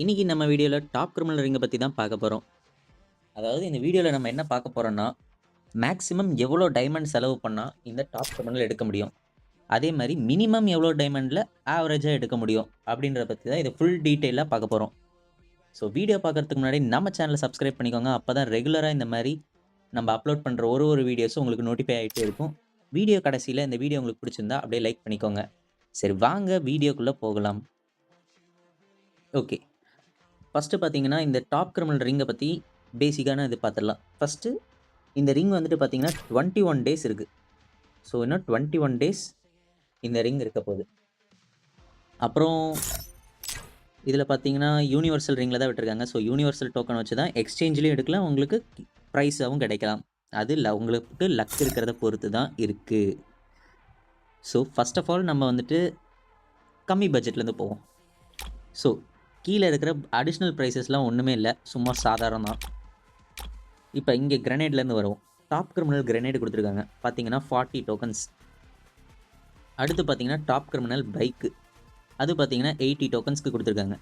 இன்னைக்கு நம்ம வீடியோல டாப் கிரிமினல் ரிங்க பத்தி தான் பார்க்க போறோம். அதாவது இந்த வீடியோல நம்ம என்ன பார்க்க போறோம்னா, மேக்ஸிமம் எவ்வளோ டைமண்ட் செலவு பண்ணா இந்த டாப் கிரிமினல் எடுக்க முடியும்? அதே மாரி மினிமம் எவ்வளோ டைமண்ட்ல ஆவரேஜா எடுக்க முடியும்? அப்படின்றத பத்தி தான் இத ஃபுல் டீட்டெயிலா பார்க்க போறோம். ஸோ வீடியோ பார்க்கறதுக்கு முன்னாடி நம்ம சேனல சப்ஸ்கிரைப் பண்ணிக்கோங்க. அப்பதான் ரெகுலரா இந்த மாரி நம்ம அப்லோட் பண்ற ஒரு வீடியோஸும் உங்களுக்கு நோட்டிஃபை ஆயிட்டே இருக்கும். வீடியோ கடைசியில இந்த வீடியோ உங்களுக்கு பிடிச்சிருந்தா அப்படியே லைக் பண்ணிக்கோங்க. சரி வாங்க வீடியோக்குள்ள போகலாம். ஓகே. ஃபர்ஸ்ட்டு பார்த்தீங்கன்னா, இந்த டாப் கிரிமினல் ரிங்க பத்தி பேசிக்கான இது பார்த்துடலாம். ஃபர்ஸ்ட்டு இந்த ரிங் வந்துட்டு பார்த்தீங்கன்னா, 21 டேஸ் இருக்கு. ஸோ இன்னும் 21 டேஸ் இந்த ரிங் இருக்க போது. அப்புறம் இதில பார்த்தீங்கன்னா, யூனிவர்சல் ரிங்ல தான் விட்டுருக்காங்க. ஸோ யூனிவர்சல் டோக்கன் வச்சு தான் எக்ஸ்சேஞ்ச்லயும் எடுக்கலாம். உங்களுக்கு பிரைஸாவும் கிடைக்கலாம். அது உங்களுக்கு லக் இருக்கிறத பொறுத்து தான் இருக்கு. ஸோ ஃபர்ஸ்ட் ஆஃப் ஆல் நம்ம வந்துட்டு கம்மி பட்ஜெட்லேருந்து போவோம். ஸோ கீழ இருக்கிற அடிஷனல் பிரைஸஸ்லாம் ஒண்ணுமே இல்ல. சும்மா சாதாரணம் தான். இப்ப இங்க கிரனேட்லேருந்து வருவோம். டாப் கிரிமினல் கிரனேட் குடுத்துருக்காங்க. பார்த்தீங்கன்னா 40 டோக்கன்ஸ். அடுத்து பார்த்தீங்கன்னா, டாப் கிரிமினல் பைக்கு. அது பார்த்தீங்கன்னா 80 டோக்கன்ஸ்க்கு குடுத்துருக்காங்க.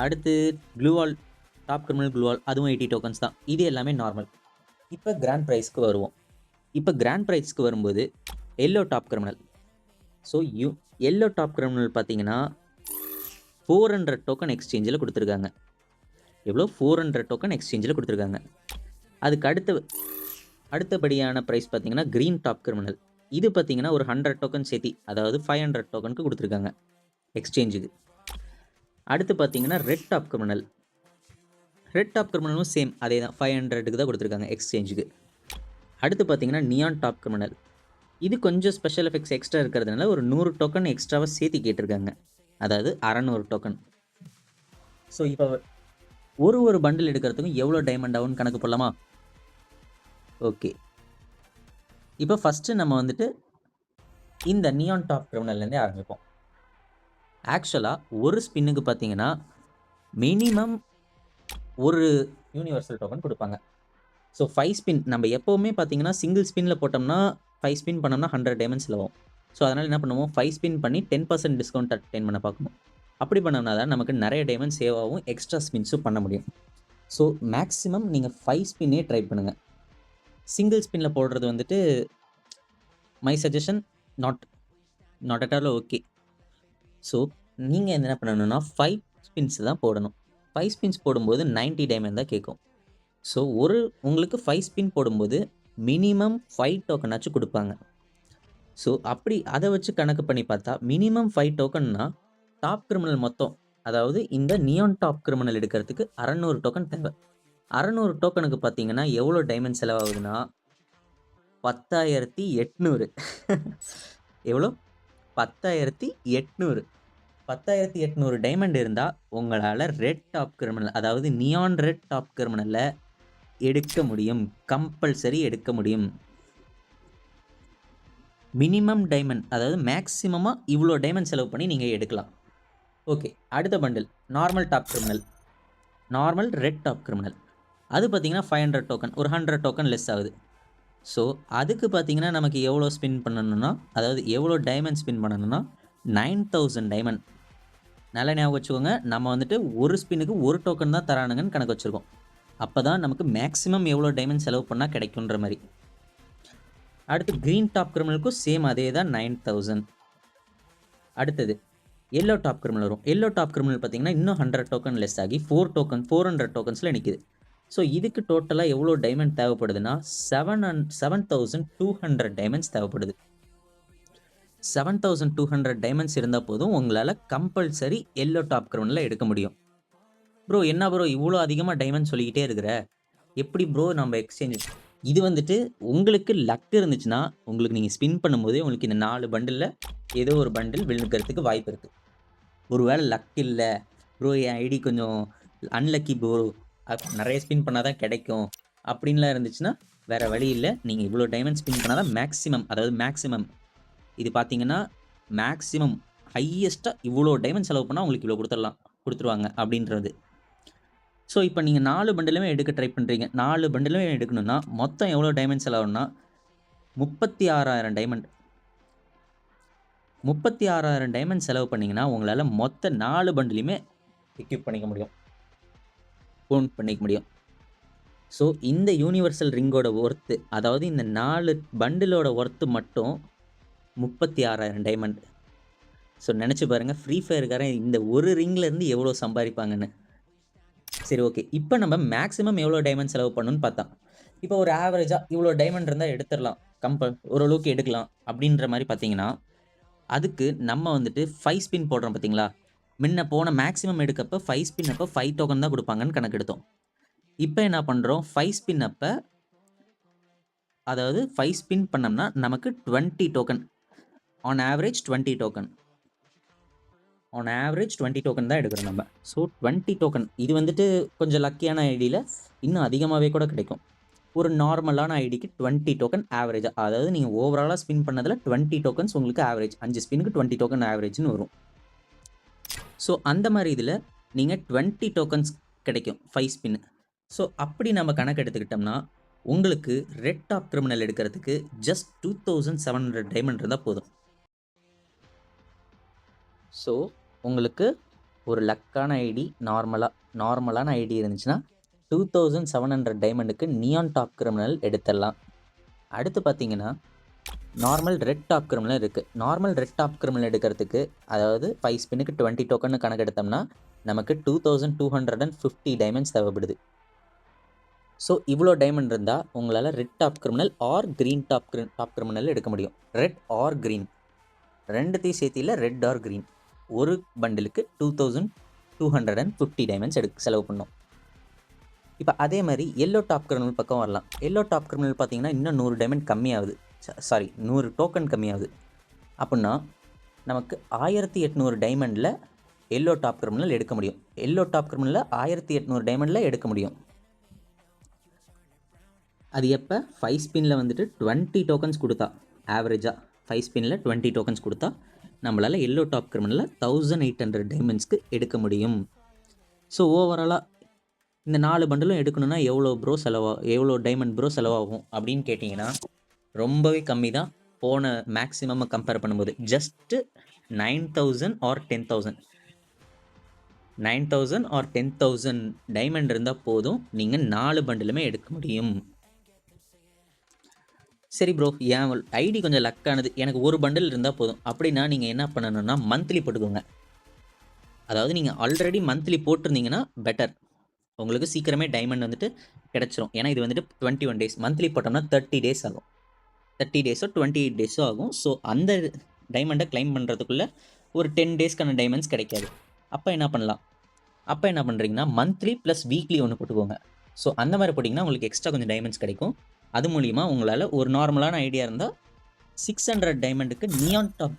அடுத்து க்ளூ வால், டாப் கிரிமினல் க்ளூ வால் அதுவும் 80 டோக்கன்ஸ் தான். இது எல்லாமே நார்மல். இப்ப கிராண்ட் பிரைஸ்க்கு வருவோம். இப்ப கிராண்ட் பிரைஸ்க்கு வரும்போது yellow top criminal. So yellow top criminal பார்த்தீங்கன்னா 400 டோக்கன் எக்ஸ்சேஞ்சில குடுத்துருக்காங்க. எவ்வளோ? 400 டோக்கன் எக்ஸ்சேஞ்சில குடுத்துருக்காங்க. அதுக்கு அடுத்தபடியான பிரைஸ் பார்த்தீங்கன்னா, கிரீன் டாப் கிரிமினல். இது பார்த்தீங்கன்னா, ஒரு 100 டோக்கன் சேர்த்தி, அதாவது 500 டோக்கனுக்கு குடுத்துருக்காங்க எக்ஸ்சேஞ்சுக்கு. அடுத்து பார்த்தீங்கன்னா, red top criminal. Red top கிரிமினலும் சேம் அதே தான் 500க்கு தான் குடுத்துருக்காங்க எக்ஸ்சேஞ்சுக்கு. அடுத்து பார்த்தீங்கன்னா, நியான் டாப் கிரிமினல். இது கொஞ்சம் ஸ்பெஷல் எஃபெக்ட்ஸ் எக்ஸ்ட்ரா இருக்கிறதுனால ஒரு 100 டோக்கன் எக்ஸ்ட்ராவா சேர்த்தி கேட்டிருக்காங்க. அதாவது 600 டோக்கன். ஸோ இப்போ ஒரு பண்டில் எடுக்கிறதுக்கும் எவ்வளோ டைமண்ட் ஆகும்னு கணக்கு போடலாமா? ஓகே. இப்போ ஃபர்ஸ்ட்டு நம்ம வந்துட்டு இந்த நியான் டாப் கிரிமினல்லேருந்தே ஆரம்பிப்போம். ஆக்சுவலா ஒரு ஸ்பின்னுக்கு பார்த்தீங்கன்னா, மினிமம் ஒரு யூனிவர்சல் டோக்கன் குடுப்பாங்க. ஸோ 5 ஸ்பின் நம்ம எப்பவுமே பார்த்தீங்கன்னா, சிங்கிள் ஸ்பின்ல போட்டோம்னா 5 ஸ்பின் பண்ணோம்னா 100 டைமண்ட்ஸ் செலவாகும். ஸோ அதனால என்ன பண்ணுவோம், 5 ஸ்பின் பண்ணி 10% டிஸ்கவுண்ட் அட்டைன் பண்ண பார்க்கணும். அப்படி பண்ணோம்னா தான் நமக்கு நெறைய டைமண்ட் சேவ் ஆகும். எக்ஸ்ட்ரா ஸ்பின்ஸும் பண்ண முடியும். ஸோ மேக்ஸிமம் நீங்க 5 ஸ்பின்னே ட்ரை பண்ணுங்க. சிங்கிள் ஸ்பின்ல போடுறது வந்துட்டு my suggestion not not at all okay. So நீங்க என்ன பண்ணணும்னா 5 ஸ்பின்ஸ் தான் போடணும். 5 ஸ்பின்ஸ் போடும்போது 90 டைமண்ட் தான் கேட்கும். ஸோ உங்களுக்கு 5 ஸ்பின் போடும்போது மினிமம் 5 டோக்கனாச்சும் குடுப்பாங்க. ஸோ அப்படி அத வச்சு கணக்கு பண்ணி பார்த்தா, மினிமம் 5 டோக்கன்னா டாப் கிரிமினல் மொத்தம், அதாவது இந்த நியான் டாப் கிரிமினல் எடுக்கிறதுக்கு 600 டோக்கன் தேவை. 600 டோக்கனுக்கு பார்த்தீங்கன்னா, எவ்வளோ டைமண்ட் செலவாகுதுன்னா 10,800 எவ்வளோ? 10,800 10,800 டைமண்ட் இருந்தா உங்களால ரெட் டாப் கிரிமினல், அதாவது நியான் ரெட் டாப் கிரிமினல எடுக்க முடியும். கம்பல்சரி எடுக்க முடியும். மினிமம் டைமண்ட், அதாவது மேக்ஸிமமா இவ்வளோ டைமண்ட் செலவு பண்ணி நீங்க எடுக்கலாம். ஓகே. அடுத்த bundle normal top criminal. Normal red top criminal. அது பார்த்தீங்கன்னா 500 டோக்கன். ஒரு 100 டோக்கன் லெஸ் ஆகுது. ஸோ அதுக்கு பார்த்தீங்கன்னா, நமக்கு எவ்வளோ ஸ்பின் பண்ணணும்னா, அதாவது எவ்வளோ டைமண்ட் ஸ்பின் பண்ணணும்னா 9000 டைமண்ட். நல்லா ஞாபகம் வச்சுக்கோங்க. நம்ம வந்துட்டு ஒரு ஸ்பின்னுக்கு ஒரு டோக்கன் தான் தரானுங்கன்னு கணக்கு வச்சிருக்கோம். அப்பதான் நமக்கு மேக்ஸிமம் எவ்வளோ டைமண்ட் செலவு பண்ணா கிடைக்குன்ற மாரி. அடுத்து கிரீன் டாப் கிரிமினலுக்கும் சேம் அதே தான் 9000. அடுத்தது எல்லோ டாப் கிரிமினல் வரும். எல்லோ டாப் கிரிமினல் பார்த்தீங்கன்னா, இன்னும் 100 டோக்கன் லெஸ் ஆகி 400 டோக்கன்ஸ்ல நிக்குது. ஸோ இதுக்கு டோட்டலா எவ்வளோ டைமண்ட் தேவைப்படுதுன்னா, 7200 டைமண்ட்ஸ் தேவைப்படுது. 7200 டைமண்ட்ஸ் இருந்தா போதும், உங்களால கம்பல்சரி எல்லோ டாப் கிரிமினல எடுக்க முடியும். ப்ரோ என்ன ப்ரோ இவ்வளோ அதிகமா டைமண்ட் சொல்லிக்கிட்டே இருக்கிற? எப்படி ப்ரோ நம்ம எக்ஸ்சேஞ்ச்? இது வந்துட்டு உங்களுக்கு லக் இருந்துச்சுன்னா, உங்களுக்கு நீங்க ஸ்பின் பண்ணும்போதே உங்களுக்கு இந்த 4 பண்டில்ல ஏதோ ஒரு பண்டில் விழுக்கிறதுக்கு வாய்ப்பு இருக்கு. ஒருவேளை லக் இல்ல, ப்ரோ என் ஐடி கொஞ்சம் அன்லக்கி ப்ரோ, நெறைய ஸ்பின் பண்ணா தான் கிடைக்கும் அப்படின்லாம் இருந்துச்சுன்னா, வேற வழி இல்ல. நீங்க இவ்வளோ டைமண்ட் ஸ்பின் பண்ணா தான் மேக்ஸிமம், அதாவது மேக்ஸிமம் இது பார்த்தீங்கன்னா, மேக்ஸிமம் ஹையஸ்ட்டா இவ்வளோ டைமண்ட் செலவு பண்ணா உங்களுக்கு இவ்வளோ குடுத்துருவாங்க அப்படின்றது. ஸோ இப்போ நீங்க 4 பண்டிலுமே எடுக்க ட்ரை பண்றீங்க. 4 பண்டிலுமே எடுக்கணும்னா, மொத்தம் எவ்வளோ டைமண்ட் செலவாகும்னா 36,000 டைமண்ட். 36,000 டைமண்ட் செலவு பண்ணீங்கன்னா, உங்களால மொத்த 4 பண்டிலுமே எக்யூப் பண்ணிக்க முடியும், ஓன் பண்ணிக்க முடியும். ஸோ இந்த யூனிவர்சல் ரிங்கோட ஒர்த்து, அதாவது இந்த 4 பண்டிலோட ஒர்த்து மட்டும் 36,000 டைமண்ட். ஸோ நினச்சி பாருங்கள், ஃப்ரீ ஃபயருக்காரன் இந்த ஒரு ரிங்லேருந்து எவ்வளோ சம்பாதிப்பாங்கன்னு. சரி, ஓகே. இப்போ நம்ம மேக்ஸிமம் எவ்வளோ டைமண்ட் செலவு பண்ணணும்னு பார்த்தோம். இப்போ ஒரு ஆவரேஜாக இவ்வளோ டைமண்ட் இருந்தால் எடுத்துடலாம், ஓரளவுக்கு எடுக்கலாம் அப்படின்ற மாதிரி பார்த்தீங்கன்னா, அதுக்கு நம்ம வந்துட்டு 5 ஸ்பின் போடுறோம் பார்த்தீங்களா? முன்ன போன மேக்ஸிமம் எடுக்கப்போ 5 ஸ்பின் அப்போ 5 டோக்கன் தான் கொடுப்பாங்கன்னு கணக்கு எடுத்தோம். இப்போ என்ன பண்ணுறோம், 5 ஸ்பின் அப்போ, அதாவது 5 ஸ்பின் பண்ணோம்னா நமக்கு 20 token, on average 20 token, on average 20 token தான் எடுக்கிறோம் நம்ம. ஸோ 20 டோக்கன் இது வந்துட்டு கொஞ்சம் லக்கியான ஐடியில் இன்னும் அதிகமாகவே கூட கிடைக்கும். ஒரு நார்மலான ஐடிக்கு 20 டோக்கன் ஆவரேஜாக, அதாவது நீங்கள் ஓவராலாக ஸ்பின் பண்ணதில் 20 டோக்கன்ஸ் உங்களுக்கு ஆவரேஜ், 5 ஸ்பின்னுக்கு 20 டோக்கன் ஆவரேஜ்னு வரும். ஸோ அந்த மாதிரி இதில் நீங்கள் 20 டோக்கன்ஸ் கிடைக்கும் 5 ஸ்பின்னு. ஸோ அப்படி நம்ம கணக்கு எடுத்துக்கிட்டோம்னா உங்களுக்கு ரெட் டாப் கிரிமினல் எடுக்கிறதுக்கு ஜஸ்ட் 2700 டைமண்ட் இருந்தால் போதும். ஸோ உங்களுக்கு ஒரு லக்கான ஐடி, நார்மலான ஐடி இருந்துச்சுன்னா 2700 டைமண்டுக்கு நியான் டாப் கிரிமினல் எடுத்துடலாம். அடுத்து பார்த்தீங்கன்னா நார்மல் ரெட் டாப் கிரிமினல் இருக்குது. நார்மல் ரெட் டாப் கிரிமினல் எடுக்கிறதுக்கு, அதாவது 5 ஸ்பின்னுக்கு 20 டோக்கன் கணக்கு எடுத்தோம்னா நமக்கு 2250 டைமண்ட்ஸ் தேவைப்படுது. ஸோ இவ்வளோ டைமண்ட் இருந்தால் உங்களால் red top criminal or green top criminal எடுக்க முடியும். ரெட் ஆர் க்ரீன் ரெண்டுத்தையும் சேர்த்தியில் ரெட் ஆர் க்ரீன் ஒரு பண்டிலுக்கு 2250 டைமண்ட்ஸ் செலவு பண்ணோம். இப்போ அதே மாதிரி எல்லோ டாப் கிரிமினல் பக்கம் வரலாம். எல்லோ டாப் கிரிமினல் பார்த்தீங்கன்னா இன்னும் 100 டைமண்ட் கம்மியாகுது, 100 டோக்கன் கம்மியாகுது. அப்படின்னா நமக்கு 1800 டைமண்டில் எல்லோ டாப் கிரிமினல் எடுக்க முடியும். எல்லோ டாப் கிரிமினலில் 1800 டைமண்டில் எடுக்க முடியும். அது எப்போ 5 ஸ்பின்னில் வந்துட்டு 20 டோக்கன்ஸ் கொடுத்தா, ஆவரேஜாக 5 ஸ்பின்னில் 20 டோக்கன்ஸ் கொடுத்தா நம்மளால் எல்லோ டாப் கிரிமினலில் 1800 டைமண்ட்ஸ்க்கு எடுக்க முடியும். ஸோ ஓவராலாக இந்த 4 பண்டிலும் எடுக்கணும்னா எவ்வளோ டைமண்ட் ப்ரோ செலவாகும் அப்படின்னு கேட்டிங்கன்னா ரொம்பவே கம்மி தான். போன மேக்ஸிமம் கம்பேர் பண்ணும்போது ஜஸ்ட்டு 9000 ஆர் 10,000 டைமண்ட் இருந்தால் போதும், நீங்கள் 4 பண்டிலுமே எடுக்க முடியும். சரி ப்ரோ, என் ஐடி கொஞ்சம் லக்கானது, எனக்கு ஒரு பண்டில் இருந்தால் போதும் அப்படின்னா நீங்கள் என்ன பண்ணணும்னா மந்த்லி போட்டுக்கோங்க. அதாவது நீங்கள் ஆல்ரெடி மந்த்லி போட்டிருந்தீங்கன்னா பெட்டர், உங்களுக்கு சீக்கிரமே டைமண்ட் வந்துட்டு கிடச்சிரும். ஏன்னா இது வந்துட்டு 21 டேஸ், மந்த்லி போட்டோம்னா 30 டேஸ் ஆகும், 30 டேஸோ 28 டேஸோ ஆகும். ஸோ அந்த டைமண்டை கிளைம் பண்ணுறதுக்குள்ளே ஒரு 10 டேஸ்க்கான டைமண்ட்ஸ் கிடைக்காது. அப்போ என்ன பண்ணுறீங்கன்னா மந்த்லி ப்ளஸ் வீக்லி ஒன்று போட்டுக்கோங்க. ஸோ அந்த மாதிரி போட்டிங்கன்னா உங்களுக்கு எக்ஸ்ட்ரா கொஞ்சம் டைமண்ட்ஸ் கிடைக்கும். அது மூலிமா உங்களால் ஒரு நார்மலான ஐடியா இருந்தால் 600 டைமண்டுக்கு நியான் டாப்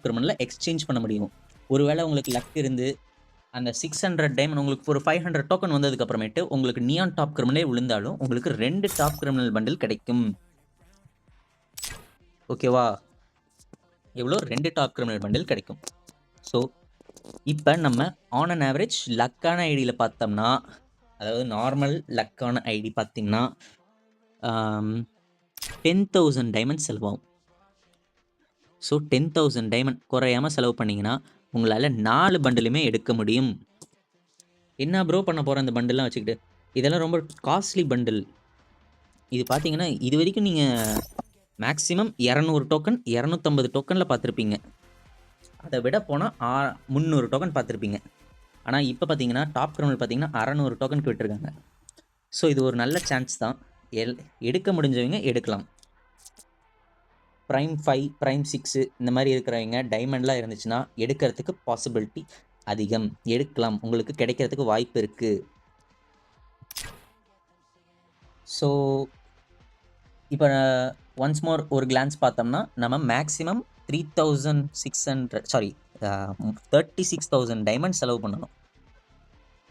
கிரிமினலில் எக்ஸ்சேஞ்ச் பண்ண முடியும். ஒருவேளை உங்களுக்கு லக் இருந்து அந்த 600 டைமண்ட் உங்களுக்கு ஒரு 500 டோக்கன் வந்ததுக்கு அப்புறமேட்டு உங்களுக்கு நியான் டாப் கிரிமினலே விழுந்தாலும் உங்களுக்கு 2 டாப் கிரிமினல் பண்டில் கிடைக்கும். ஓகேவா? எவ்வளோ? 2 டாப் கிரிமினல் பண்டில் கிடைக்கும். ஸோ இப்போ நம்ம ஆன் அன் ஆவரேஜ் லக்கான ஐடியில் பார்த்தோம்னா, அதாவது நார்மல் லக்கான ஐடி பார்த்திங்கன்னா 10,000 டைமண்ட் செலவாகும். ஸோ 10,000 டைமண்ட் குறையாமல் செலவு பண்ணிங்கன்னா உங்களால் 4 பண்டிலுமே எடுக்க முடியும். என்ன ப்ரோ பண்ண போகிற அந்த பண்டிலாம் வச்சுக்கிட்டு? இதெல்லாம் ரொம்ப காஸ்ட்லி பண்டில். இது பார்த்தீங்கன்னா இது வரைக்கும் நீங்கள் மேக்ஸிமம் 200 டோக்கன் 250 டோக்கனில் பார்த்துருப்பீங்க. அதை விட போனால் 300 டோக்கன் பார்த்துருப்பீங்க. ஆனால் இப்போ பார்த்தீங்கன்னா டாப் கிரிமினல் பார்த்தீங்கன்னா 600 டோக்கனுக்கு விட்டுருக்காங்க. ஸோ இது ஒரு நல்ல சான்ஸ் தான், எடுக்க முடிஞ்சவங்க எடுக்கலாம். ப்ரைம் 5 ப்ரைம் 6 இந்த மாதிரி இருக்கிறவங்க டைமண்ட்லாம் இருந்துச்சுன்னா எடுக்கிறதுக்கு பாசிபிலிட்டி அதிகம், எடுக்கலாம், உங்களுக்கு கிடைக்கிறதுக்கு வாய்ப்பு இருக்குது. ஸோ இப்போ ஒன்ஸ் மோர் ஒரு கிளான்ஸ் பார்த்தோம்னா நம்ம மேக்ஸிமம் 36,000 டைமண்ட் செலவு பண்ணணும்.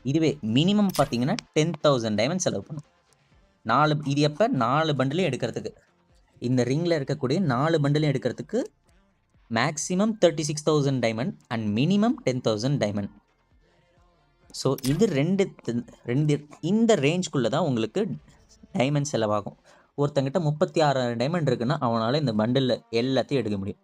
இதுவே மினிமம் பார்த்தீங்கன்னா 10,000 டைமண்ட் செலவு பண்ணணும். இது எப்போ 4 பண்டிலையும் எடுக்கிறதுக்கு, இந்த ரிங்கில் இருக்கக்கூடிய 4 பண்டிலையும் எடுக்கிறதுக்கு maximum 36,000 diamond and minimum 10,000 diamond. So இது ரெண்டு இந்த ரேஞ்சுக்குள்ளே தான் உங்களுக்கு டைமண்ட் செலவாகும். ஒருத்தங்கிட்ட 36,000 டைமண்ட் இருக்குன்னா அவனால் இந்த பண்டிலில் எல்லாத்தையும் எடுக்க முடியும்.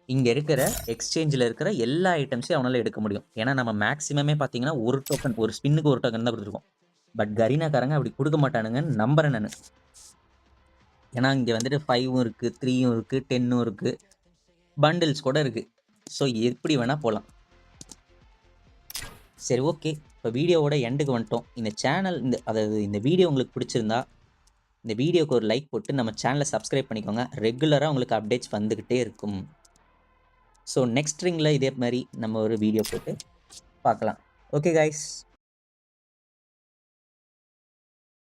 இங்க இருக்கிற எக்ஸ்சேஞ்சில இருக்கிற எல்லா ஐட்டம்ஸையும் அவனால எடுக்க முடியும். ஏன்னா நம்ம மேக்ஸிமமே பார்த்தீங்கன்னா, ஒரு டோக்கன் ஒரு ஸ்பின்னுக்கு ஒரு டோக்கன் தான் குடுத்துருக்கோம். பட் கரீனாக்காரங்க அப்படி குடுக்க மாட்டானுங்கன்னு நம்புறேன் நானு. ஏன்னா இங்க வந்துட்டு 5ம் இருக்கு, 3யும் இருக்கு, 10ம் இருக்கு. பண்டில்ஸ் கூட இருக்கு. ஸோ எப்படி வேணா போலாம். சரி ஓகே. இப்ப வீடியோவோட எண்டுக்கு வந்துட்டோம். அதாவது இந்த வீடியோ உங்களுக்கு பிடிச்சிருந்தா, இந்த வீடியோக்கு ஒரு லைக் போட்டு நம்ம சேனல சப்ஸ்கிரைப் பண்ணிக்கோங்க. ரெகுலரா உங்களுக்கு அப்டேட்ஸ் வந்துகிட்டே இருக்கும். ஸோ நெக்ஸ்ட் ரிங்ல இதே மாரி நம்ம ஒரு வீடியோ போட்டு பார்க்கலாம். Okay guys.